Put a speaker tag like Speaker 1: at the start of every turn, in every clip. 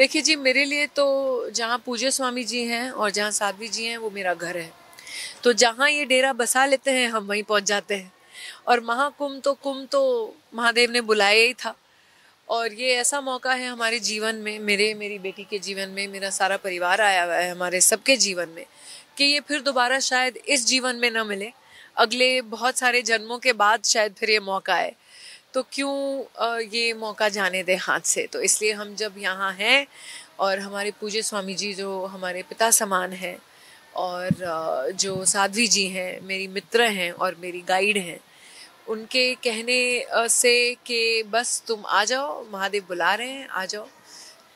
Speaker 1: देखिए जी, मेरे लिए तो जहाँ पूज्य स्वामी जी हैं और जहाँ साध्वी जी हैं वो मेरा घर है। तो जहाँ ये डेरा बसा लेते हैं हम वहीं पहुँच जाते हैं। और कुंभ तो महादेव ने बुलाया ही था। और ये ऐसा मौका है हमारे जीवन में, मेरी बेटी के जीवन में, मेरा सारा परिवार आया हुआ है हमारे सबके जीवन में, कि ये फिर दोबारा शायद इस जीवन में न मिले, अगले बहुत सारे जन्मों के बाद शायद फिर ये मौका आए। तो क्यों ये मौका जाने दे हाथ से। तो इसलिए हम जब यहाँ हैं और हमारे पूज्य स्वामी जी जो हमारे पिता समान हैं और जो साध्वी जी हैं मेरी मित्र हैं और मेरी गाइड हैं, उनके कहने से कि बस तुम आ जाओ, महादेव बुला रहे हैं, आ जाओ।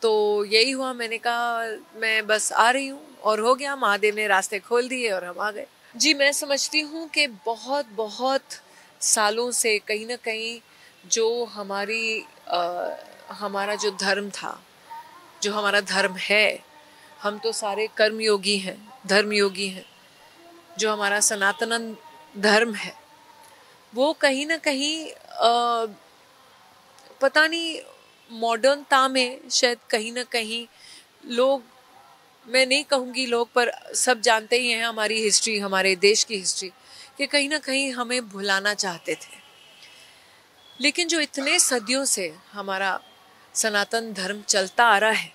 Speaker 1: तो यही हुआ, मैंने कहा मैं बस आ रही हूँ और हो गया, महादेव ने रास्ते खोल दिए और हम आ गए। जी, मैं समझती हूँ कि बहुत बहुत सालों से कहीं ना कहीं जो हमारा जो धर्म था, जो हमारा धर्म है, हम तो सारे कर्मयोगी हैं, धर्मयोगी हैं, जो हमारा सनातन धर्म है वो कहीं ना कहीं पता नहीं मॉडर्नता में शायद कहीं ना कहीं लोग, मैं नहीं कहूँगी लोग, पर सब जानते ही हैं हमारी हिस्ट्री, हमारे देश की हिस्ट्री, कि कहीं ना कहीं हमें भुलाना चाहते थे। लेकिन जो इतने सदियों से हमारा सनातन धर्म चलता आ रहा है,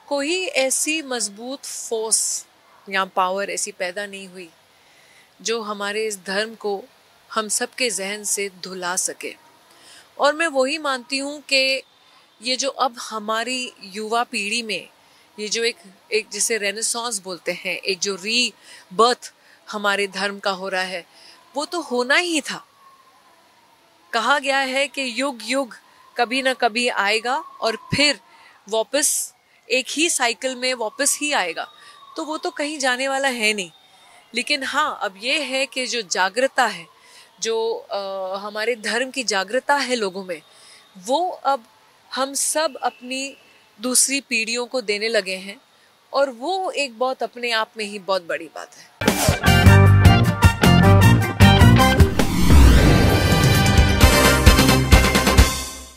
Speaker 1: कोई ऐसी मजबूत फोर्स या पावर ऐसी पैदा नहीं हुई जो हमारे इस धर्म को हम सबके जहन से धुला सके। और मैं वही मानती हूँ कि ये जो अब हमारी युवा पीढ़ी में ये जो एक जिसे रेनेसांस बोलते हैं, एक जो रीबर्थ हमारे धर्म का हो रहा है, वो तो होना ही था। कहा गया है कि युग युग कभी ना कभी आएगा और फिर वापस एक ही साइकिल में वापस ही आएगा, तो वो तो कहीं जाने वाला है नहीं। लेकिन हाँ, अब ये है कि जो जागृता है, जो हमारे धर्म की जागृता है लोगों में, वो अब हम सब अपनी दूसरी पीढ़ियों को देने लगे हैं। और वो एक बहुत अपने आप में ही बहुत बड़ी बात है।